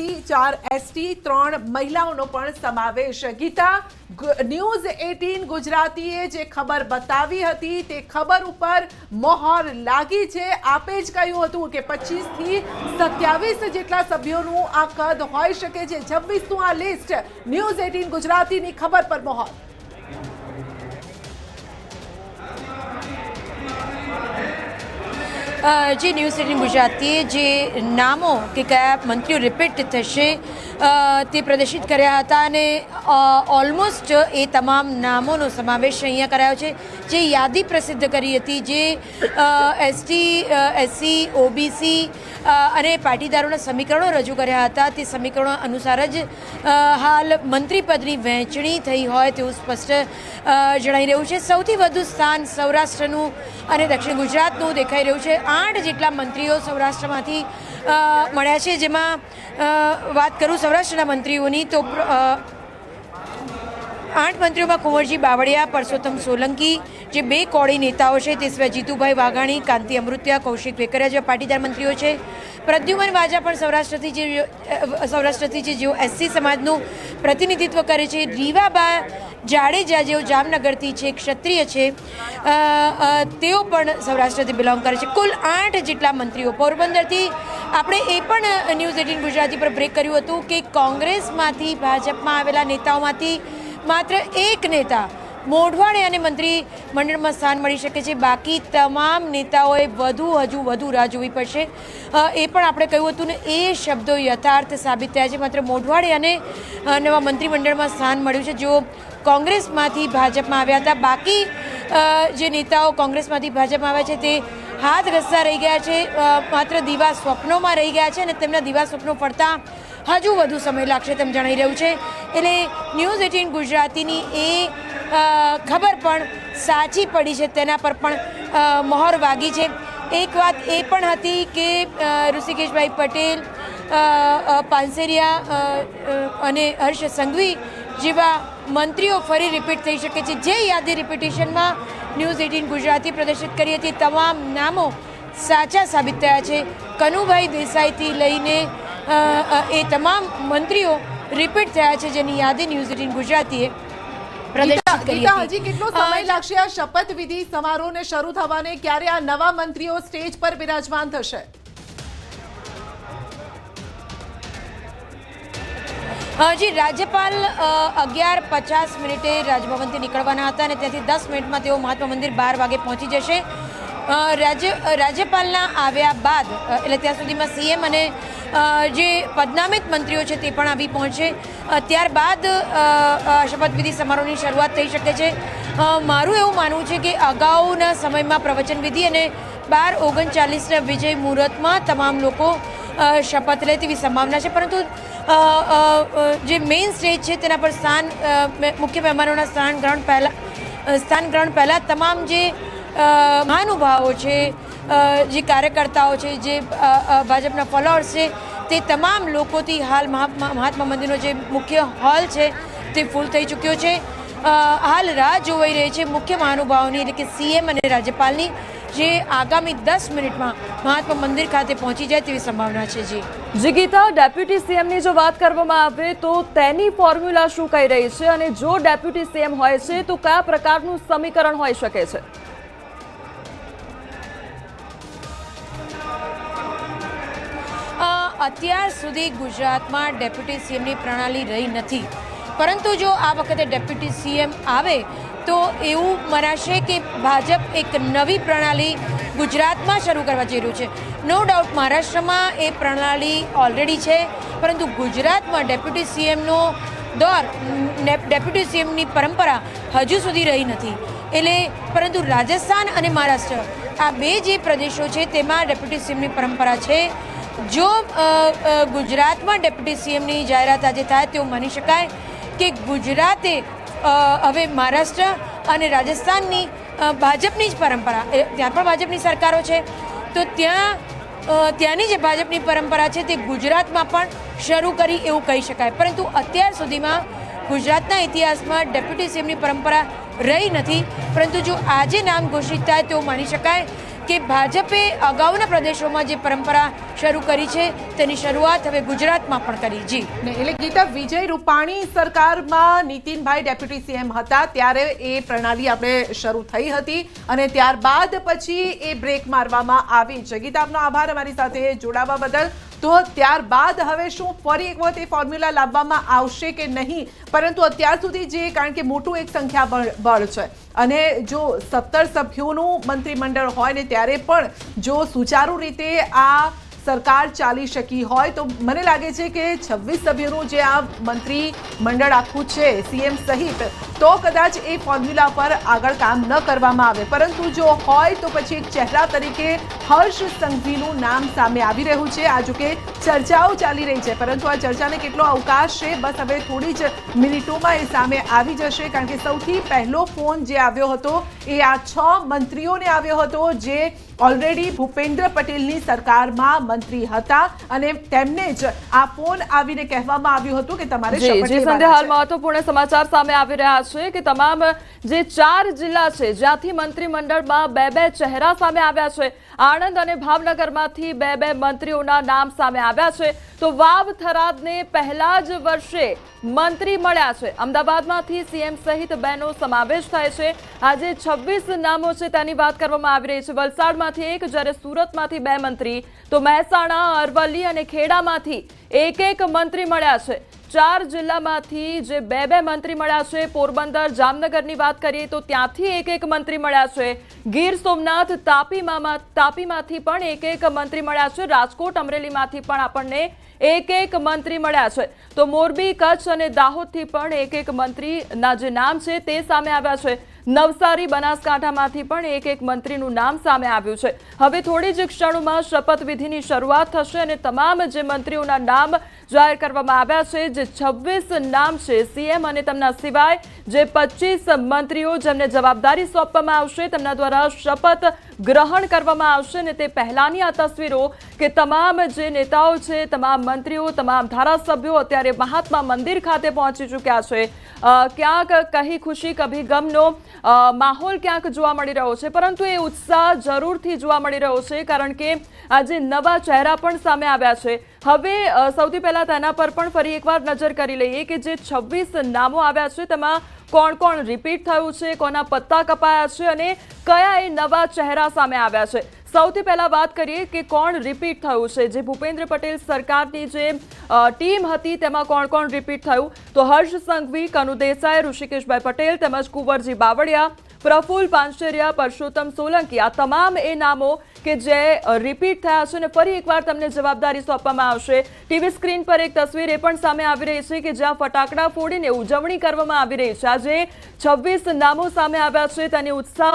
OBC, 4 ST, 3 મહિલાઓનો પણ સમાવેશ। ગીતા, ન્યૂઝ 18 ગુજરાતીએ જે ખબર બતાવી હતી તે ખબર ઉપર મોહર લાગી છે। આપે જ કહ્યું હતું કે 25 થી 27 જેટલા સભ્યોનું આ કદ હોઈ શકે છે। 26નું આ લિસ્ટ ન્યૂઝ 18 ગુજરાતીની ખબર પર મોહર। જે ન્યૂઝ 18 ગુજરાતીએ જે નામો કે કયા મંત્રીઓ રિપીટ થશે તે પ્રદર્શિત કર્યા હતા અને ઓલમોસ્ટ એ તમામ નામોનો સમાવેશ અહીંયા કરાયો છે। જે યાદી પ્રસિદ્ધ કરી હતી, જે એસટી, એસસી, ઓબીસી અને પાટીદારોના સમીકરણો રજૂ કર્યા હતા, તે સમીકરણો અનુસાર જ હાલ મંત્રીપદની વહેંચણી થઈ હોય તેવું સ્પષ્ટ જણાઈ રહ્યું છે। સૌથી વધુ સ્થાન સૌરાષ્ટ્રનું અને દક્ષિણ ગુજરાતનું દેખાઈ રહ્યું છે। 8 જેટલા મંત્રીઓ સૌરાષ્ટ્રમાંથી મળ્યા છે। જેમાં વાત કરું સૌરાષ્ટ્રના મંત્રીઓની તો 8 મંત્રીઓમાં કુંવરજી બાવળિયા, પરસોત્તમ સોલંકી જે 2 કોળી નેતાઓ છે, તે સિવાય જીતુભાઈ વાઘાણી, કાંતિ અમૃત્યા, કૌશિક વેકરિયા જેવા પાટીદાર મંત્રીઓ છે। પ્રદ્યુમન વાજા પણ સૌરાષ્ટ્રથી છે, જેઓ એસસી સમાજનું પ્રતિનિધિત્વ કરે છે। રીવાબા જાડેજા જેઓ જામનગરથી છે, ક્ષત્રિય છે, તેઓ પણ સૌરાષ્ટ્રથી બિલોંગ કરે છે। કુલ 8 જેટલા મંત્રીઓ। પોરબંદરથી આપણે એ પણ ન્યૂઝ 18 ગુજરાતી પર બ્રેક કર્યું હતું કે કોંગ્રેસમાંથી ભાજપમાં આવેલા નેતાઓમાંથી માત્ર એક નેતા મોઢવાડિયાને મંત્રી મંડળમાં સ્થાન મળી શકે છે। બાકી તમામ નેતાઓએ હજુ વધુ રાહ જોવી પડશે। એ પણ આપણે કહ્યું હતું ને, એ શબ્દો યથાર્થ સાબિત થયા છે। માત્ર મોઢવાડિયાને નવા મંત્રીમંડળમાં સ્થાન મળ્યું છે, જેઓ કોંગ્રેસમાંથી ભાજપમાં આવ્યા હતા। બાકી જે નેતાઓ કોંગ્રેસમાંથી ભાજપમાં આવ્યા છે તે હાથ ઘસતા રહી ગયા છે, માત્ર દીવા સ્વપ્નોમાં રહી ગયા છે અને તેમના દીવા સ્વપ્નો ફરતા હજુ વધુ સમય લાગશે તેમ જણાઈ રહ્યું છે। એટલે ન્યૂઝ 18 ગુજરાતીની એ ખબર પણ સાચી પડી છે, તેના પર પણ મહોર વાગી છે। એક વાત એ પણ હતી કે ઋષિકેશભાઈ પટેલ, પાનસેરિયા અને હર્ષ સંઘવી જેવા મંત્રીઓ ફરી રિપીટ થઈ શકે છે। જે યાદી રિપીટેશનમાં ન્યૂઝ 18 ગુજરાતી પ્રદર્શિત કરી હતી, તમામ નામો સાચા સાબિત થયા છે। કનુભાઈ દેસાઈથી લઈને એ તમામ મંત્રીઓ રિપીટ થયા છે, જેની યાદી ન્યૂઝ 18 ગુજરાતીએ પ્રદર્શિત કરી હતી। હજી કેટલો સમય લાગશે આ શપથવિધિ સમારોહને શરૂ થવાને? ક્યારે આ નવા મંત્રીઓ સ્ટેજ પર બિરાજમાન થશે? જી, રાજ્યપાલ 11:50 રાજભવનથી નીકળવાના હતા અને ત્યાંથી 10 મિનિટમાં તેઓ મહાત્મા મંદિર 12 વાગે પહોંચી જશે। રાજ્યપાલના આવ્યા બાદ એટલે ત્યાં સુધીમાં સીએમ અને જે પદનામિત મંત્રીઓ છે તે પણ આવી પહોંચે। ત્યારબાદ શપથવિધિ સમારોહની શરૂઆત થઈ શકે છે। મારું એવું માનવું છે કે અગાઉના સમયમાં પ્રવચનવિધિ અને 12:39ના વિજય મુહૂર્તમાં તમામ લોકો શપથ લે તેવી સંભાવના છે, પરંતુ જે મેઇન સ્ટેજ છે તેના પર મુખ્ય મહેમાનોના સ્થાન ગ્રહણ પહેલાં તમામ જે મહાનુભાવો છે, જે કાર્યકર્તાઓ છે, જે ભાજપના ફોલોઅર્સ છે, તે તમામ લોકોથી હાલ મહાત્મા મંદિરનો જે મુખ્ય હોલ છે તે ફૂલ થઈ ચૂક્યો છે। હાલ રાહ જોવાઈ રહી છે મુખ્ય મહાનુભાવોની, એટલે કે સીએમ અને રાજ્યપાલની, જે આગામી 10 મિનિટમાં મહાત્મા મંદિર ખાતે પહોંચી જાય તેવી સંભાવના છે। જી ગીતા, ડેપ્યુટી સીએમની જો વાત કરવામાં આવે તો તેની ફોર્મ્યુલા શું કહી રહી છે અને જો ડેપ્યુટી સીએમ હોય છે તો કયા પ્રકારનું સમીકરણ હોઈ શકે છે? અત્યાર સુધી ગુજરાતમાં ડેપ્યુટી સીએમની પ્રણાલી રહી નથી, પરંતુ જો આ વખતે ડેપ્યુટી સીએમ આવે તો એવું મનાશે કે ભાજપ એક નવી પ્રણાલી ગુજરાતમાં શરૂ કરવા જઈ રહ્યું છે। નો ડાઉટ મહારાષ્ટ્રમાં એ પ્રણાલી ઓલરેડી છે, પરંતુ ગુજરાતમાં ડેપ્યુટી સીએમનો દોર, ડેપ્યુટી સીએમની પરંપરા હજુ સુધી રહી નથી। એટલે પરંતુ રાજસ્થાન અને મહારાષ્ટ્ર આ 2 જે પ્રદેશો છે તેમાં ડેપ્યુટી સીએમની પરંપરા છે। જો ગુજરાતમાં ડેપ્યુટી સીએમની જાહેરાત આજે થાય તેવું માની શકાય કે ગુજરાતે હવે મહારાષ્ટ્ર અને રાજસ્થાનની ભાજપની જ પરંપરા, ત્યાં પણ ભાજપની સરકારો છે, તો ત્યાંની જે ભાજપની પરંપરા છે તે ગુજરાતમાં પણ શરૂ કરી એવું કહી શકાય। પરંતુ અત્યાર સુધીમાં ગુજરાતના ઇતિહાસમાં ડેપ્યુટી સીએમની પરંપરા રહી નથી, પરંતુ જો આજે નામ ઘોષિત થાય તો માની શકાય કે ભાજપે અગાઉના પ્રદેશોમાં જે પરંપરા શરૂ કરી છે તેની શરૂઆત હવે ગુજરાતમાં પણ કરી. જી ને એટલે ગીતા, વિજય રૂપાણી સરકારમાં નીતિનભાઈ ડેપ્યુટી સીએમ હતા ત્યારે એ પ્રણાલી આપણે શરૂ થઈ હતી અને ત્યારબાદ પછી એ બ્રેક મારવામાં આવી છે. ગીતા, આપનો આભાર અમારી સાથે જોડાવા બદલ. તો ત્યારબાદ હવે શું ફરી એક વખત એ ફોર્મ્યુલા લાવવામાં આવશે કે નહીં? પરંતુ અત્યાર સુધી જે, કારણ કે મોટું એક સંખ્યાબળ છે અને જો 17 સભ્યોનું મંત્રીમંડળ હોય ને ત્યારે પણ જો સુચારુ રીતે આ સરકાર ચાલી શકી હોય તો મને લાગે છે કે 26 સભ્યોનું જે આ મંત્રી મંડળ આખું છે સીએમ સહિત, તો કદાચ એ ફોર્મ્યુલા પર આગળ કામ ન કરવામાં આવે. પરંતુ જો હોય તો પછી એક ચહેરા તરીકે હર્ષ સંઘવીનું નામ સામે આવી રહ્યું છે. આ જો કે ચર્ચાઓ ચાલી રહી છે, પરંતુ આ ચર્ચાને કેટલો અવકાશ છે બસ હવે થોડી જ મિનિટોમાં એ સામે આવી જશે. કારણ કે સૌથી પહેલો ફોન જે આવ્યો હતો એ આ 6 મંત્રીઓને આવ્યો હતો જે ઓલરેડી ભૂપેન્દ્ર પટેલની સરકારમાં મંત્રી હતા અને તેમને જ આ ફોન આવીને કહેવામાં આવ્યું હતું કે તમારે શપથ લેવાના હાલ છે. મહત્વપૂર્ણ સમાચાર સામે આવી રહ્યા છે કે તમામ જે 4 જિલ્લા છે જ્યાંથી મંત્રીમંડળમાં 2 ચહેરા સામે આવ્યા છે, આણંદ અને ભાવનગરમાંથી 2 મંત્રીઓના નામ સામે આવ્યા છે. તો વાવ થરાદને પહેલા જ વર્ષે મંત્રી મળ્યા છે. અમદાવાદમાંથી સીએમ સહિત 2નો સમાવેશ થાય છે. આજે 26 નામો છે તેની વાત કરવામાં આવી રહી છે. વલસાડમાંથી 1, જ્યારે સુરતમાંથી 2 મંત્રી, તો મહેસાણા, અરવલ્લી અને ખેડામાંથી એક મંત્રી મળ્યા છે. 4 જિલ્લામાંથી જે 2 મંત્રી મળ્યા છે. પોરબંદર, જામનગરની વાત કરીએ તો ત્યાંથી એક મંત્રી મળ્યા છે. ગીર સોમનાથ, તાપીમાંથી પણ એક મંત્રી મળ્યા છે. રાજકોટ, અમરેલીમાંથી પણ આપણને એક મંત્રી મળ્યા છે. તો મોરબી, કચ્છ અને દાહોદથી પણ એક મંત્રીના જે નામ છે તે સામે આવ્યા છે. નવસારી, બનાસકાંઠામાંથી પણ એક મંત્રીનું નામ સામે આવ્યું છે. હવે થોડી જ ક્ષણોમાં શપથવિધિની શરૂઆત થશે અને તમામ જે મંત્રીઓના નામ જાહેર કરવામાં આવ્યા છે, જે 26 નામ છે સીએમ અને તેમના સિવાય જે 25 મંત્રીઓ જેમને જવાબદારી સોંપવામાં આવશે તેમના દ્વારા શપથ ગ્રહણ કરવામાં આવશે. ને તે પહેલાની આ તસવીરો કે તમામ જે નેતાઓ છે, તમામ મંત્રીઓ, તમામ ધારાસભ્યો અત્યારે મહાત્મા મંદિર ખાતે પહોંચી ચૂક્યા છે. ક્યાંક કહી ખુશી કભી ગમનો માહોલ ક્યાંક જોવા મળી રહ્યો છે, પરંતુ એ ઉત્સાહ જરૂરથી જોવા મળી રહ્યો છે કારણ કે આજે નવા ચહેરા પણ સામે આવ્યા છે. હવે સૌથી પહેલા તેના પર પણ ફરી એકવાર નજર કરી લઈએ કે જે 26 નામો આવ્યા છે તેમાં કોણ રિપીટ થયું છે, કોના પત્તા કપાયા છે અને કયા એ નવા ચહેરા સામે આવ્યા છે. સૌથી પહેલા વાત કરીએ કે કોણ રિપીટ થયું છે. જે ભૂપેન્દ્ર પટેલ સરકારની જે ટીમ હતી તેમાં કોણ રિપીટ થયું, તો હર્ષ સંઘવી, કનુ દેસાઈ, ઋષિકેશભાઈ પટેલ તેમજ કુંવરજી બાવળિયા, પ્રફુલ્લ પાનસેરિયા, પરસોત્તમ સોલંકી, આ તમામ એ નામો કે જે રિપીટ થયા છે અને ફરી એકવાર તમને જવાબદારી સોંપવામાં આવશે. ટીવી સ્ક્રીન પર એક તસવીર એ પણ સામે આવી રહી છે કે જ્યાં ફટાકડા ફોડીને ઉજવણી કરવામાં આવી રહી છે. આજે 26 નામો સામે આવ્યા છે તેની ઉત્સાહ